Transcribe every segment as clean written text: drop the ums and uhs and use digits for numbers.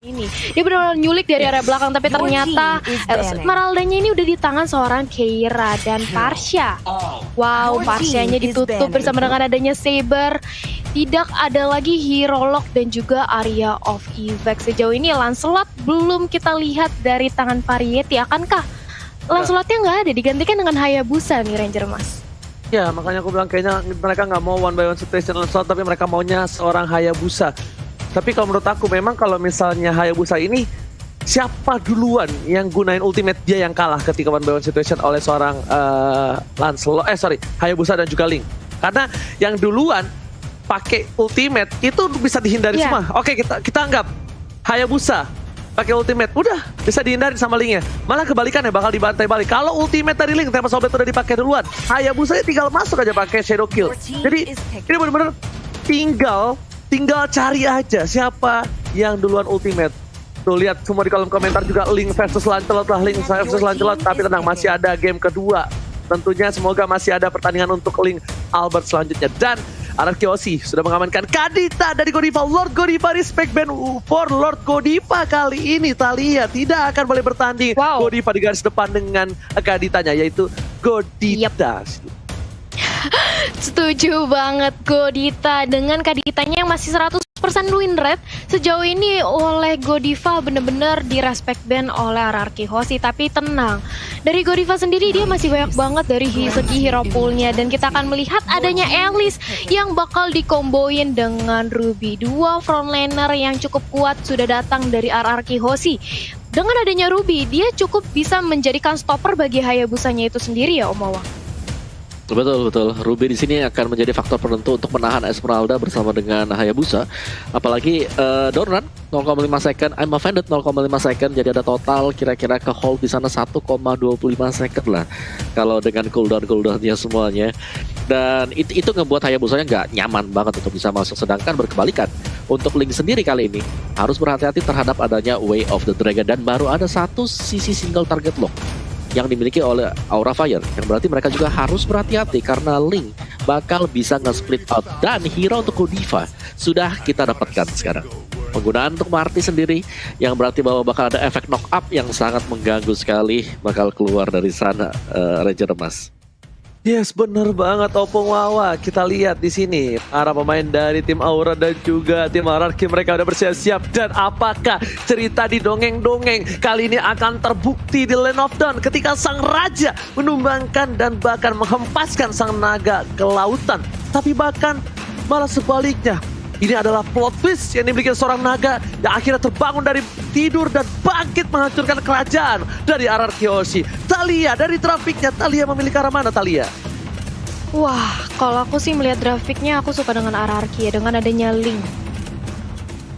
Ini dia benar-benar nyulik dari area belakang, tapi ternyata Esmeraldanya ini udah di tangan seorang Keira dan Parsha. Wow, Parshanya ditutup bersama dengan adanya Saber. Tidak ada lagi Hero Lock dan juga Area of Effect. Sejauh ini Lancelot belum kita lihat dari tangan Variety. Akankah Lancelotnya nggak ada, digantikan dengan Hayabusa nih Ranger Mas? Ya, makanya aku bilang kayaknya mereka nggak mau one by one situation Lancelot, tapi mereka maunya seorang Hayabusa. Tapi kalau menurut aku memang kalau misalnya Hayabusa ini siapa duluan yang gunain ultimate dia yang kalah ketika one by one situation oleh seorang Lancelot, Hayabusa dan juga Link. Karena yang duluan pakai ultimate itu bisa dihindari semua. Oke, kita anggap Hayabusa pakai ultimate udah bisa dihindari sama Linknya. Malah kebalikannya bakal dibantai balik. Kalau ultimate dari Link Tempo Sobet udah dipakai duluan, Hayabusa tinggal masuk aja pakai Shadow Kill. Jadi ini benar-benar tinggal cari aja siapa yang duluan ultimate. Tuh lihat semua di kolom komentar juga Link versus Lancelot lah, Link versus Lancelot. Tapi tenang, masih ada game kedua. Tentunya semoga masih ada pertandingan untuk Link Albert selanjutnya. Dan RRQ Aussie sudah mengamankan Kadita dari Godiva. Lord Godiva respect ban for Lord Godiva kali ini. Thalia tidak akan boleh bertanding. Godiva di garis depan dengan Kaditanya yaitu Godita. Setuju banget Godita dengan Kaditanya yang masih 100% win rate sejauh ini oleh Godiva, bener-bener di respect ban oleh RRQ Aussie. Tapi tenang, dari Godiva sendiri dia masih banyak banget dari segi hero poolnya, dan kita akan melihat adanya Alice yang bakal dikomboin dengan Ruby. Dua frontlaner yang cukup kuat sudah datang dari RRQ Aussie. Dengan adanya Ruby, dia cukup bisa menjadikan stopper bagi Hayabusanya itu sendiri ya Om Wawa. Betul. Ruby di sini akan menjadi faktor penentu untuk menahan Esmeralda bersama dengan Hayabusa. Apalagi Doran 0,5 second, I'm offended 0,5 second. Jadi ada total kira-kira ke hold di sana 1,25 second lah. Kalau dengan cooldownnya semuanya. Dan itu ngebuat Hayabusanya nggak nyaman banget untuk bisa masuk. Sedangkan berkebalikan untuk Link sendiri kali ini harus berhati-hati terhadap adanya Way of the Dragon. Dan baru ada satu sisi single target lock yang dimiliki oleh Aura Fire, yang berarti mereka juga harus berhati-hati karena Link bakal bisa nge-split out. Dan hero untuk Godiva sudah kita dapatkan sekarang. Penggunaan untuk Marty sendiri yang berarti bahwa bakal ada efek knock up yang sangat mengganggu sekali bakal keluar dari sana Ranger Emas. Yes, bener banget Opung Wawa. Kita lihat di sini para pemain dari tim Aura dan juga tim RRQ mereka udah bersiap-siap. Dan apakah cerita di dongeng-dongeng kali ini akan terbukti di Land of Dawn ketika sang raja menumbangkan dan bahkan menghempaskan sang naga ke lautan. Tapi bahkan malah sebaliknya. Ini adalah plot twist yang dimiliki seorang naga yang akhirnya terbangun dari tidur dan bangkit menghancurkan kerajaan dari RRQ Aussie. Thalia dari grafiknya, Thalia memilih ke arah mana Thalia? Wah, kalau aku sih melihat grafiknya aku suka dengan RRQ ya, dengan adanya Link.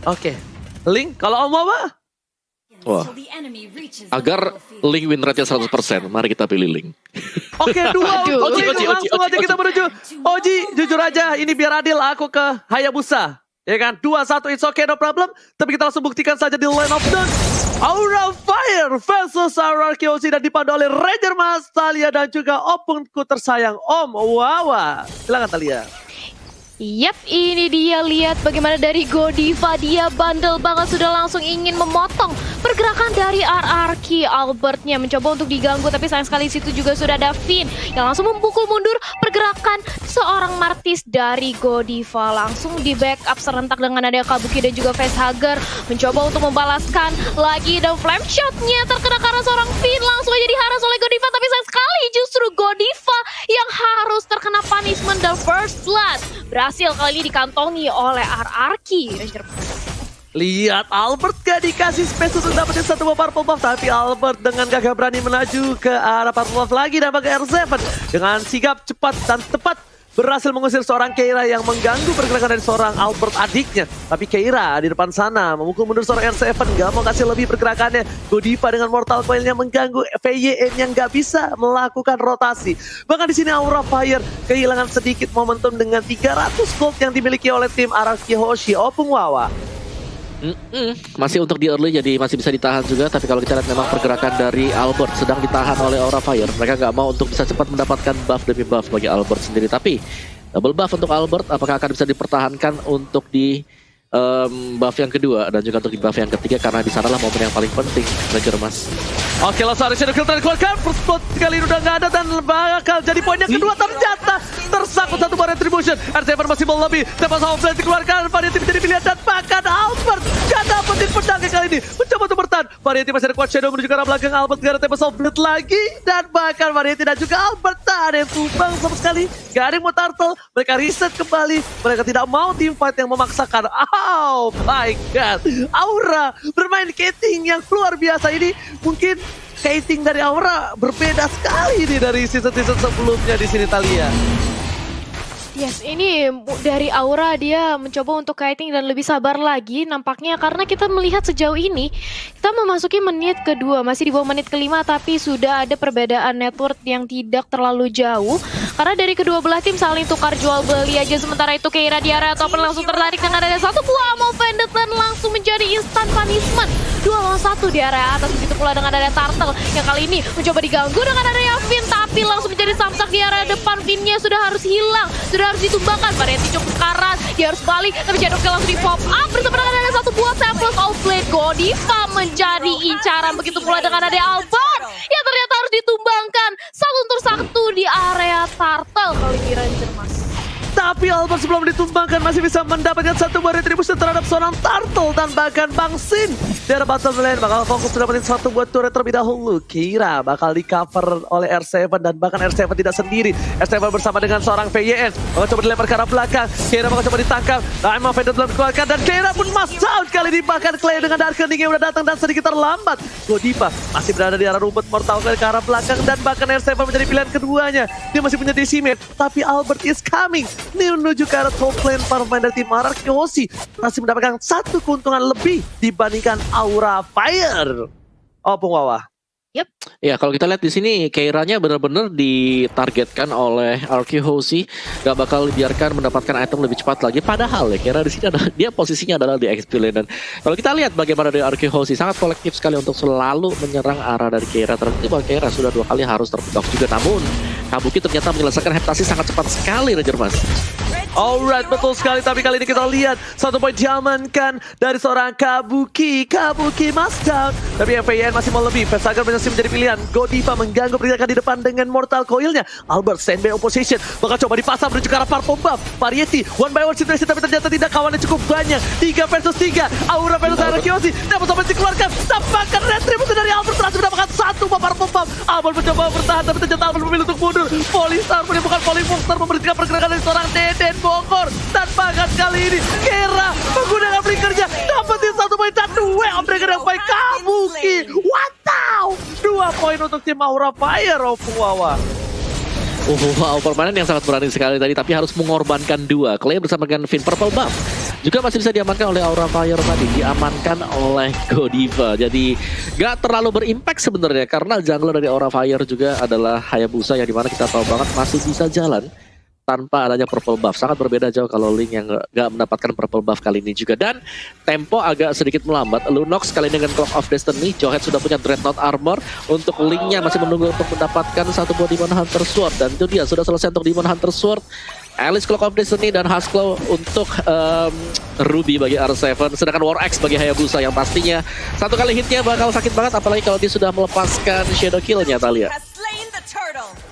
Oke, Link kalau Om Wawa? Wah, agar Link win rate-nya 100%, mari kita pilih Link. Oke, Oji, langsung aja kita menuju. Oji, jujur aja, ini biar adil aku ke Hayabusa. Ya kan, 2-1 it's okay, no problem. Tapi kita langsung buktikan saja di Land of Dawn. Aura Fire versus RRQ Aussie dan dipandu oleh Ranger Mas, Thalia dan juga Opungku tersayang Om Wawa. Silakan Thalia. Yap, ini dia, lihat bagaimana dari Godiva, dia bandel banget, sudah langsung ingin memotong pergerakan dari RRQ. Albertnya mencoba untuk diganggu, tapi sayang sekali situ juga sudah ada Finn yang langsung memukul mundur pergerakan seorang Martis dari Godiva. Langsung di backup serentak dengan ada Kabuki dan juga Facehugger mencoba untuk membalaskan lagi, dan flame shotnya terkena karena seorang Finn langsung aja diharas oleh Godiva. Tapi sayang sekali justru Godiva yang harus terkena punishment the first blood. Berhasil kali ini dikantongi oleh RRQ. Lihat Albert gak dikasih space untuk dapetin satu purple buff, tapi Albert dengan gagah berani melaju ke arah purple buff lagi dan pakai R7 dengan sigap cepat dan tepat berhasil mengusir seorang Keira yang mengganggu pergerakan dari seorang Albert adiknya. Tapi Keira di depan sana memukul mundur seorang R7, gak mau kasih lebih pergerakannya. Godiva dengan Mortal Coil-nya mengganggu VYN yang gak bisa melakukan rotasi. Bahkan di sini Aura Fire kehilangan sedikit momentum dengan 300 gold yang dimiliki oleh tim RRQ Aussie. Opung Wawa. Masih untuk di early jadi masih bisa ditahan juga. Tapi kalau kita lihat memang pergerakan dari Albert sedang ditahan oleh Aura Fire. Mereka nggak mau untuk bisa cepat mendapatkan buff demi buff bagi Albert sendiri. Tapi double buff untuk Albert apakah akan bisa dipertahankan untuk di buff yang kedua dan juga untuk di buff yang ketiga karena di sanalah momen yang paling penting Ranger Mas. Oke, langsung ada Shadow Kill dikeluarkan. First blood kali ini udah nggak ada dan bakal jadi poin yang kedua. Ternyata tersangkut satu bar Retribution. R7 masih mau lebih. Tempat sama Flame dikeluarkan. Variety menjadi pilihan dan bahkan Albert gak dapetin pedangnya kali ini. Mencoba untuk bertahan. Variety masih ada kuat Shadow menuju ke arah belakang. Albert gak ada Tempat sama Blade lagi. Dan bahkan Variety dan juga Albert tak ada yang tumbang sama sekali. Gak ada yang mau turtle. Mereka reset kembali. Mereka tidak mau team fight yang memaksakan. Oh my god. Aura bermain Kating yang luar biasa ini. Mungkin Kating dari Aura berbeda sekali nih dari season-season sebelumnya di sini Thalia. Yes, ini dari Aura dia mencoba untuk kiting dan lebih sabar lagi nampaknya karena kita melihat sejauh ini kita memasuki menit kedua, masih di bawah menit kelima tapi sudah ada perbedaan network yang tidak terlalu jauh karena dari kedua belah tim saling tukar jual beli aja. Sementara itu Keira di area top langsung tertarik dengan ada satu buah mau Vended dan langsung menjadi instant punishment 2 lawan 1 di area atas. Begitu pula dengan ada Turtle yang kali ini mencoba diganggu dengan adanya Finn tapi langsung menjadi samsak di area depan. Finnnya sudah harus hilang, sudah harus ditumbangkan. Variety cukup keras, dia harus balik tapi Shadow Kill langsung di pop up bersama dengan ada satu buah samples outplay. Godiva menjadi incaran. Begitu pula dengan ada Albert yang ternyata harus ditumbangkan satu untuk satu di area Turtle kali ini Ranger Mas. Tapi Albert sebelum ditumbangkan masih bisa mendapatkan satu buah retribution terhadap seorang Turtle dan bahkan Bang Sin. Dari bottom lane bakal fokus dapetin satu buah turret terlebih dahulu. Kira bakal di cover oleh R7 dan bahkan R7 tidak sendiri. R7 bersama dengan seorang VYN bakal coba dilempar ke arah belakang. Kira bakal coba ditangkap. Diamond Vader belum dikeluarkan dan Kira pun mass out kali ini. Bahkan Clay dengan Darkening yang udah datang dan sedikit terlambat. Godiva masih berada di arah rumput Mortal Coil ke arah belakang dan bahkan R7 menjadi pilihan keduanya. Dia masih punya decimate tapi Albert is coming. Ini menuju ke arah top lane para pemain dari tim Ararkyoshi masih mendapatkan satu keuntungan lebih dibandingkan Aura Fire. Oh, Bung Wawa. Yep. Ya kalau kita lihat di sini Keiranya benar-benar ditargetkan oleh Ararkyoshi, gak bakal dibiarkan mendapatkan item lebih cepat lagi. Padahal ya Keira di sini adalah dia posisinya adalah di XP lane dan kalau kita lihat bagaimana dari Ararkyoshi sangat kolektif sekali untuk selalu menyerang arah dari Keira. Ternyata bahwa Keira sudah 2 kali harus terpick juga, namun Kabuki ternyata menyelesaikan heptasi sangat cepat sekali Ranger Mas. Alright, betul sekali. Tapi kali ini kita lihat satu poin diamankan dari seorang Kabuki. Kabuki must down. Tapi FAN masih mau lebih. Vesagar masih menjadi pilihan. Godiva mengganggu pergerakan di depan dengan Mortal Coil-nya. Albert standby opposition. Bakal coba dipasang menuju ke arah Purple Buff. Variety, one by one situation tapi ternyata tidak. Kawannya cukup banyak. 3 versus 3. Aura versus Ararkyoshi. Dapat sampai dikeluarkan. Tampakkan retribusi dari Albert. Berhasil mendapatkan satu Purple Buff. Albert mencoba bertahan tapi ternyata Albert memilih untuk mundur. Polistar menemukan Polymonster memberhentikan pergerakan dari seorang Deden Bogor. Dan bahkan kali ini Kera menggunakan flickernya dapetin satu poin dan 2 upgrade yang baik Kabuki. Wow, 2 poin untuk tim Aura Fire. Wawa. Wow, permainan yang sangat berani sekali tadi tapi harus mengorbankan 2. Clay bersama dengan Finn Purple Buff juga masih bisa diamankan oleh Aura Fire tadi, diamankan oleh Godiva. Jadi gak terlalu berimpact sebenarnya karena jungler dari Aura Fire juga adalah Hayabusa yang dimana kita tahu banget masih bisa jalan tanpa adanya purple buff. Sangat berbeda jauh kalau Link yang gak mendapatkan purple buff kali ini juga. Dan tempo agak sedikit melambat. Lunox kali ini dengan Clock of Destiny. Jawhead sudah punya Dreadnought Armor. Untuk Linknya masih menunggu untuk mendapatkan satu buah Demon Hunter Sword. Dan itu dia, sudah selesai untuk Demon Hunter Sword. Alice Clock of Destiny dan Husklow untuk Ruby bagi R7. Sedangkan War Axe bagi Hayabusa yang pastinya satu kali hitnya bakal sakit banget. Apalagi kalau dia sudah melepaskan Shadow Kill-nya Thalia.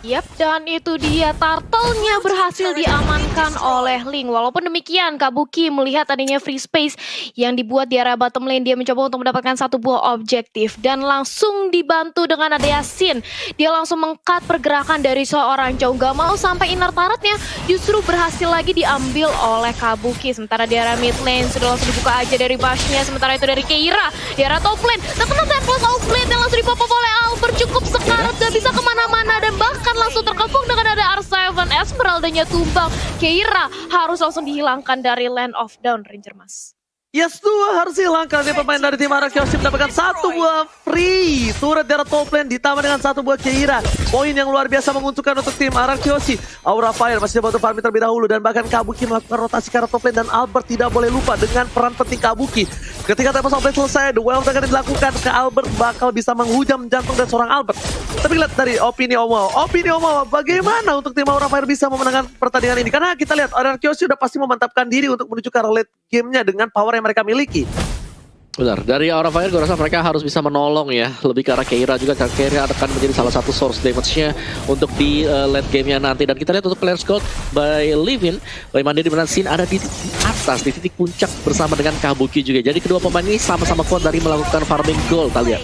Yap, dan itu dia Turtle-nya berhasil diamankan oleh Link. Walaupun demikian, Kabuki melihat adanya free space yang dibuat di area bottom lane. Dia mencoba untuk mendapatkan satu buah objektif dan langsung dibantu dengan adanya Sin. Dia langsung meng-cut pergerakan dari seorang Chow. Gak mau sampai inner turret-nya justru berhasil lagi diambil oleh Kabuki. Sementara di area mid lane sudah langsung dibuka aja dari bash-nya. Sementara itu dari Keira di area top lane. Terkena samples outplay yang langsung dipop oleh Albert. Cukup sekarat, gak bisa kemana-mana dan bahkan langsung terkepung dengan ada R7. Esmeralda-nya tumbang. Keira harus langsung dihilangkan dari Land of Dawn, Ranger Mas. Yes, 2 harus hilangkan nih pemain dari tim Ararkyoshi mendapatkan satu buah free turret dari top lane ditambah dengan satu buah Keira. Poin yang luar biasa menguntungkan untuk tim Ararkyoshi. Aura Fire masih coba untuk farming terlebih dahulu dan bahkan Kabuki melakukan rotasi ke arah top lane dan Albert tidak boleh lupa dengan peran penting Kabuki. Ketika Tempest of Blade selesai, the well akan dilakukan ke Albert bakal bisa menghujam jantung dari seorang Albert. Tapi lihat dari opini Omawa, bagaimana untuk tim Aura Fire bisa memenangkan pertandingan ini? Karena kita lihat RRQ sudah pasti memantapkan diri untuk menuju ke arah late game-nya dengan power yang mereka miliki. Benar, dari Aura Fire gue rasa mereka harus bisa menolong ya. Lebih ke arah Keira juga, karena Keira akan menjadi salah satu source damage-nya untuk di late game-nya nanti. Dan kita lihat untuk player squad by Livin, by Mandiri dimana Sin ada di atas, di titik puncak bersama dengan Kabuki juga. Jadi kedua pemain ini sama-sama kuat dari melakukan farming gold, Talia.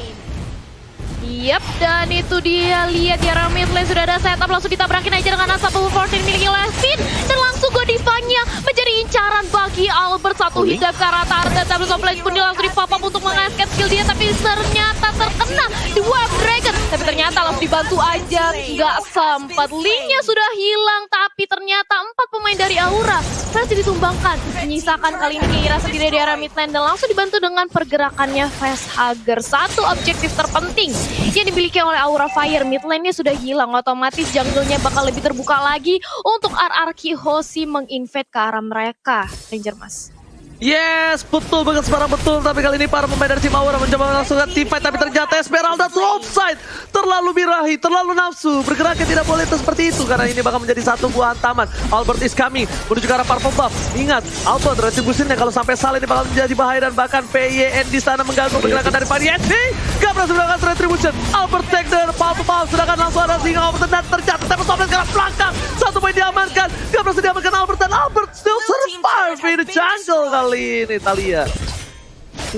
Yap, dan itu dia, lihat ya, mid lane sudah ada setup, langsung ditabrakin aja dengan Unstoppable Force yang dimiliki oleh Sin, dan langsung Godivanya menjadi incaran bagi Albert. Satu hingga ke arah target, tapi Soplane pun dia langsung dipop-up untuk mengasket skill dia, tapi ternyata terkena di Warp Dragon. Tapi ternyata langsung dibantu aja, nggak sempat. Linknya sudah hilang, tapi ternyata 4 pemain dari Aura berhasil ditumbangkan, menyisakan kali ini Keira sendiri di area mid lane, dan langsung dibantu dengan pergerakannya Facehugger. Satu objektif terpenting yang dimiliki oleh Aura Fire, mid lane-nya sudah hilang, otomatis jungle-nya bakal lebih terbuka lagi untuk RRQ Hoshi menginvade ke arah mereka, Ranger Mas. Yes, betul banget, sebarang betul. Tapi kali ini para pemain dari tim Aura mencoba melangsungkan teamfight, tapi ternyata Esmeralda tuh offside. Terlalu birahi, terlalu nafsu. Bergeraknya tidak boleh seperti itu, karena ini bakal menjadi satu buah hantaman. Albert is coming, menuju ke arah Purple Buff. Ingat, Albert retribusinya kalau sampai salah ini bakal menjadi bahaya, dan bahkan PYN di sana mengganggu pergerakan dari Variety. Gak berhasil melakukan retribution. Albert take the Purple Buff, sedangkan langsung ada singa Albert, dan terjatuh. Tapi Soplane ke arah belakang. Satu poin diamankan. Gak berhasil diamankan Albert, dan Albert still survive in the jungle kali ini, Talia.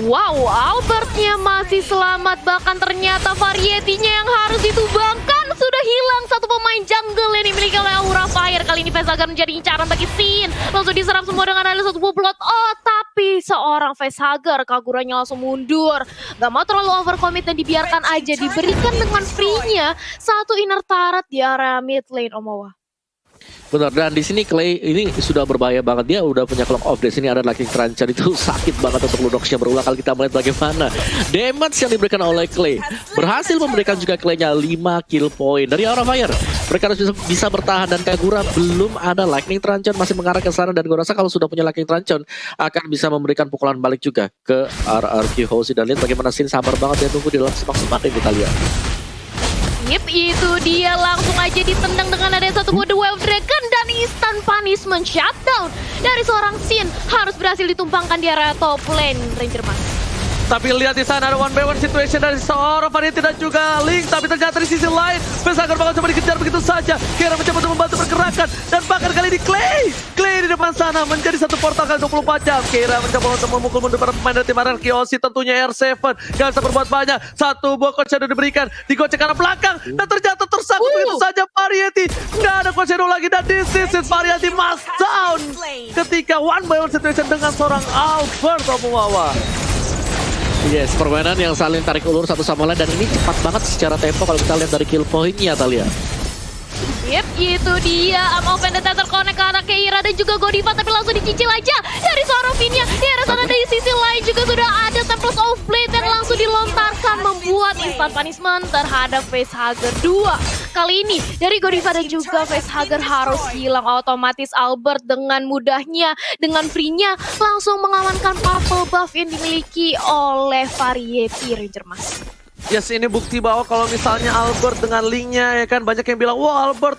Wow, Albertnya masih selamat, bahkan ternyata Variety-nya yang harus ditumbangkan sudah hilang. Satu pemain jungle yang dimiliki oleh Aura Fire. Kali ini Facehugger menjadi incaran bagi Sin. Langsung diserap semua dengan ada satu blood. Oh, tapi seorang Facehugger, Kaguranya langsung mundur. Gak mau terlalu overcommit dan dibiarkan aja. Diberikan dengan free-nya satu inner turret di area mid lane, Omawa. Benar, dan di sini Clay ini sudah berbahaya banget. Dia udah punya Clock of Death. Ini ada Lightning Cruncher, itu sakit banget untuk Lunox-nya. Berulang kali kita melihat bagaimana damage yang diberikan oleh Clay. Berhasil memberikan juga Clay-nya 5 kill point dari Aura Fire. Mereka harus bisa bertahan, dan Kagura belum ada Lightning Cruncher, masih mengarah ke sana. Dan gue rasa kalau sudah punya Lightning Cruncher akan bisa memberikan pukulan balik juga ke RRQ Hoshi. Dan lihat bagaimana Sin sabar banget, dia tunggu di dalam semak-semak yang kita lihat. Yep, itu dia, langsung aja ditendang dengan ada satu mode Wave Dragon, dan instant punishment shutdown dari seorang Sin harus berhasil ditumpangkan di area top lane, Ranger Mas. Tapi lihat di sana ada 1v1 situation dari seorang Variety dan juga Link. Tapi ternyata di sisi lain Facehugger bakal coba dikejar begitu saja. Keira mencoba untuk membantu pergerakan, dan bahkan kali ini Clay di depan sana menjadi satu portal kali 24 jam. Keira mencoba untuk memukul mundur para pemain dari tim RRQ Hoshi, tentunya R7 gak bisa berbuat banyak. Satu buah coach shadow diberikan, digocek ke arah belakang, dan ternyata tersangkut begitu saja Variety. Nggak ada coach shadow lagi, dan this is Variety must down ketika 1v1 situation dengan seorang Albert Omuwawa. Yes, permainan yang saling tarik ulur satu sama lain, dan ini cepat banget secara tempo kalau kita lihat dari kill point-nya, Talia. Yep, itu dia. Vendetta terkonek ke arah Keira dan juga Godiva, tapi langsung dicicil aja dari seorang Vinya. Di arah sana dari sisi lain juga sudah ada Temples of Blade yang langsung dilontarkan, membuat instant punishment terhadap Facehugger 2. Kali ini dari Godiva dan juga Facehugger harus hilang. Otomatis Albert dengan mudahnya, dengan free-nya langsung mengamankan purple buff yang dimiliki oleh Variety, Ranger Mas. Yes, ini bukti bahwa kalau misalnya Albert dengan Link-nya, ya kan, banyak yang bilang, wah Albert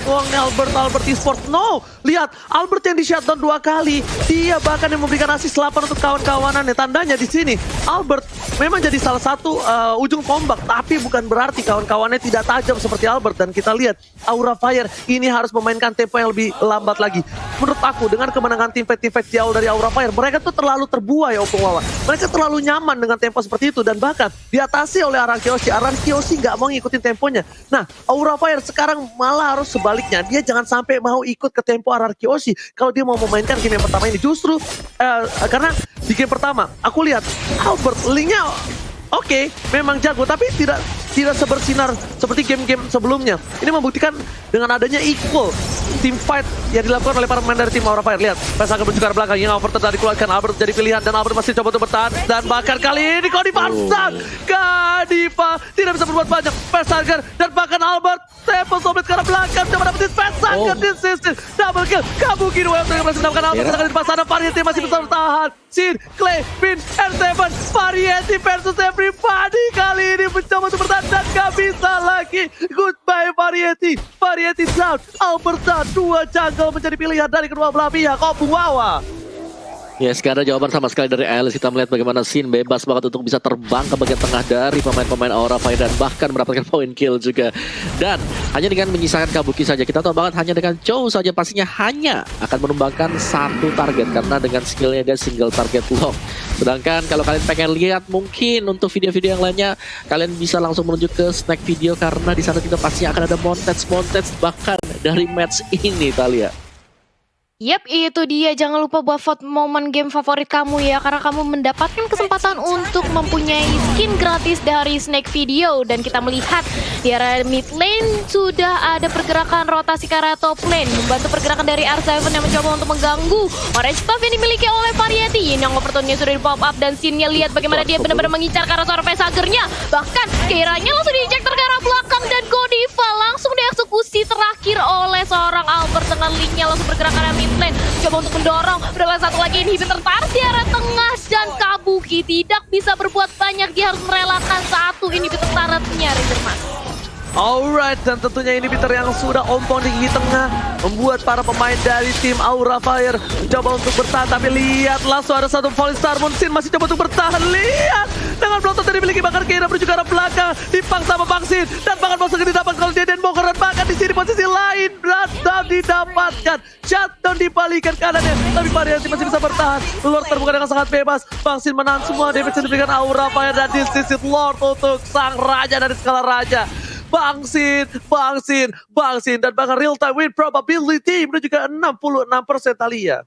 uangnya Albert esports. No, lihat Albert yang di shutdown 2 kali. Dia bahkan yang memberikan assist 8 untuk kawan-kawanannya. Tandanya di sini Albert memang jadi salah satu ujung tombak, tapi bukan berarti kawan-kawannya tidak tajam seperti Albert. Dan kita lihat Aura Fire ini harus memainkan tempo yang lebih lambat lagi. Menurut aku dengan kemenangan teamfight di awal dari Aura Fire, mereka tuh terlalu terbuai, Omawa. Mereka terlalu nyaman dengan tempo seperti itu, dan bahkan diatasi oleh RRQ Hoshi nggak mau ngikutin temponya. Nah, Aura Fire sekarang malah harus sebaliknya. Dia jangan sampai mau ikut ke tempo RRQ Hoshi kalau dia mau memainkan game yang pertama ini. Justru karena di game pertama aku lihat Albert Link-nya oke, memang jago, tapi tidak sebersinar seperti game-game sebelumnya. Ini membuktikan dengan adanya equal team fight yang dilakukan oleh para pemain dari tim Aura Fire. Lihat, Facehugger menuju ke arah belakang, yang Albert tadi dikeluarkan. Albert jadi pilihan, dan Albert masih coba untuk bertahan. Dan bahkan kali ini Godiva tidak bisa berbuat banyak. Facehugger dan bahkan Albert Temples of Blade ke arah belakang, coba dapetin Facehugger di sisi double kill. Kabuki dua yang berhasil mendapatkan Albert. Sedangkan di depan sana Variety masih bisa bertahan. Sin, Clay, Vin, R7, Variety versus everybody. Kali ini mencoba untuk bertahan. lihat dan gak bisa lagi. Goodbye Variety. Variety down. Albert down. 2 jungle menjadi pilihan dari kedua belah pihak. Obuwawa. Yes, gak ada jawaban sama sekali dari Alice. Kita melihat bagaimana Sin bebas banget untuk bisa terbang ke bagian tengah dari pemain-pemain Aura Fire dan bahkan mendapatkan point kill juga. Dan hanya dengan menyisakan Kabuki saja, kita tahu banget hanya dengan Chow saja pastinya hanya akan menumbangkan 1 target karena dengan skillnya dia single target lock. Sedangkan kalau kalian pengen lihat mungkin untuk video-video yang lainnya, kalian bisa langsung menuju ke snack video karena di sana juga pastinya akan ada montage bahkan dari match ini Thalia. Yap, itu dia. Jangan lupa buat vote momen game favorit kamu ya, karena kamu mendapatkan kesempatan untuk mempunyai skin gratis dari Snake Video. Dan kita melihat di area mid lane sudah ada pergerakan rotasi ke arah top lane, membantu pergerakan dari R7 yang mencoba untuk mengganggu orange buff yang dimiliki oleh Variety. Yang opportunity sudah di pop up dan Sinnya lihat bagaimana dia benar-benar mengincar ke arah seorang facehagernya. Bahkan Keiranya langsung diinjektor ke arah belakang dan Godiva langsung dieksekusi terakhir oleh seorang Albert dengan linknya langsung bergerak ke arah mid lane, coba untuk mendorong. Berapa satu lagi inhibitor tarik di arah tengah dan Kabuki tidak bisa berbuat banyak, dia harus merelakan 1 inhibitor taretnya Rizerman. Alright, dan tentunya inhibitor yang sudah ompong di gigi tengah membuat para pemain dari tim Aura Fire mencoba untuk bertahan, tapi lihat langsung ada 1 Falling Star Moon. Sin masih coba untuk bertahan, lihat dengan blotot yang dimiliki bahkan Keira menuju ke arah belakang dipaksa sama Bang Sin dan bahkan masuk didapat kalau Deden Bogor dan bahkan di sini posisi lain Blooddown didapatkan, shutdown dibalikan kanannya tapi Variety masih bisa bertahan. Lord terbuka dengan sangat bebas, Bang Sin menahan semua damage yang diberikan Aura Fire dan this is it Lord untuk sang raja dari skala raja. Bang Sin dan bahkan real time win probability menuju ke 66% Thalia.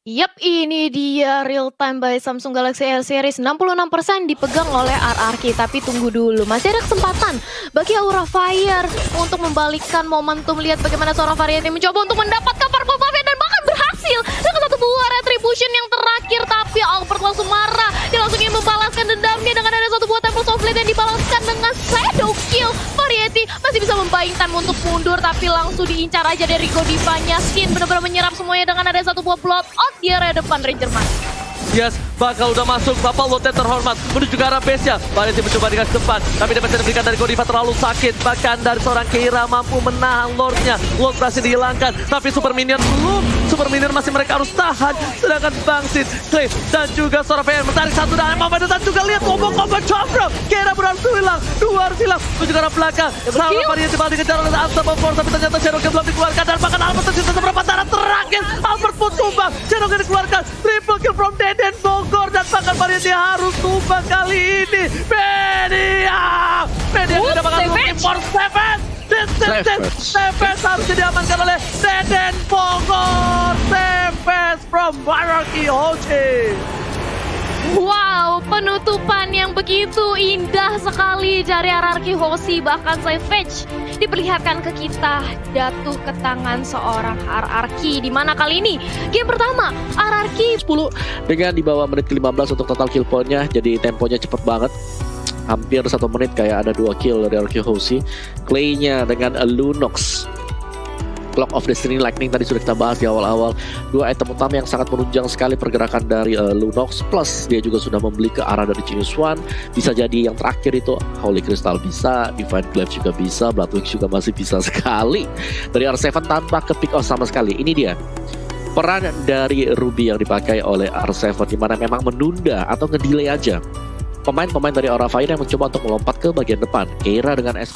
Yap, ini dia real time by Samsung Galaxy S Series 66% dipegang oleh RRQ. Tapi tunggu dulu, masih ada kesempatan bagi Aura Fire untuk membalikkan momentum. Lihat bagaimana seorang Variety mencoba untuk mendapatkan purple buff dan bahkan berhasil dengan 1 buah retribution yang terakhir. Tapi Albert langsung marah, dia langsung ingin membalaskan dendamnya dengan ada 1 buah Temple of Fate yang dibalaskan dengan shadow kill. Variety masih bisa membayang time untuk mundur tapi langsung diincar aja dari Godivanya. Sin benar-benar menyerap semuanya dengan ada 1 buah blood out di area depan Rangerman. Yes, bakal udah masuk Bapak Lotte terhormat menuju ke arah base-nya. Variety mencoba dengan depan, tapi damage yang diberikan dari Godiva terlalu sakit. Bahkan dari seorang Keira mampu menahan Lord-nya. Lord berhasil dihilangkan, tapi Super Minion belum. Super Minion masih mereka harus tahan. Sedangkan Bang Sin, Clay, dan juga seorang VM menarik 1 dan Momen dan juga lihat combo-combo Chopro. Keira berhasil hilang, 2 harus hilang. Menuju ke arah belakang. Salah Variety malah dikejar oleh Unstoppable Force, tapi ternyata Cherokee belum dikeluarkan. Dan bahkan Albert tersisa seberapa darah terakhir. Albert pun tumbang, Cherokee dikeluarkan. Triple kill from Deden Bogor dan bahkan Variety harus tumbang kali ini. Media tidak bakal looking for Seves harus diamankan oleh Deden Bogor. Seves from Hierarchy Hochi. Wow, penutupan yang begitu indah sekali dari RRQ Hoshi. Bahkan Savage diperlihatkan ke kita jatuh ke tangan seorang RRQ. Di mana kali ini game pertama RRQ 10 dengan di bawah menit ke-15 untuk total kill point-nya. Jadi temponya cepet banget. Hampir 1 menit kayak ada 2 kill dari RRQ Hoshi. Clay-nya dengan Lunox, Clock of Destiny Lightning tadi sudah kita bahas di awal-awal. 2 item utama yang sangat menunjang sekali pergerakan dari Lunox. Plus dia juga sudah membeli ke arah dari Genius One. Bisa jadi yang terakhir itu Holy Crystal bisa, Divine Glaive juga bisa, Bloodwings juga masih bisa sekali. Dari R7 tanpa ke pick off sama sekali. Ini dia peran dari Ruby yang dipakai oleh R7, dimana memang menunda atau ngedelay aja pemain-pemain dari Aura Fire yang mencoba untuk melompat ke bagian depan. Keira dengan S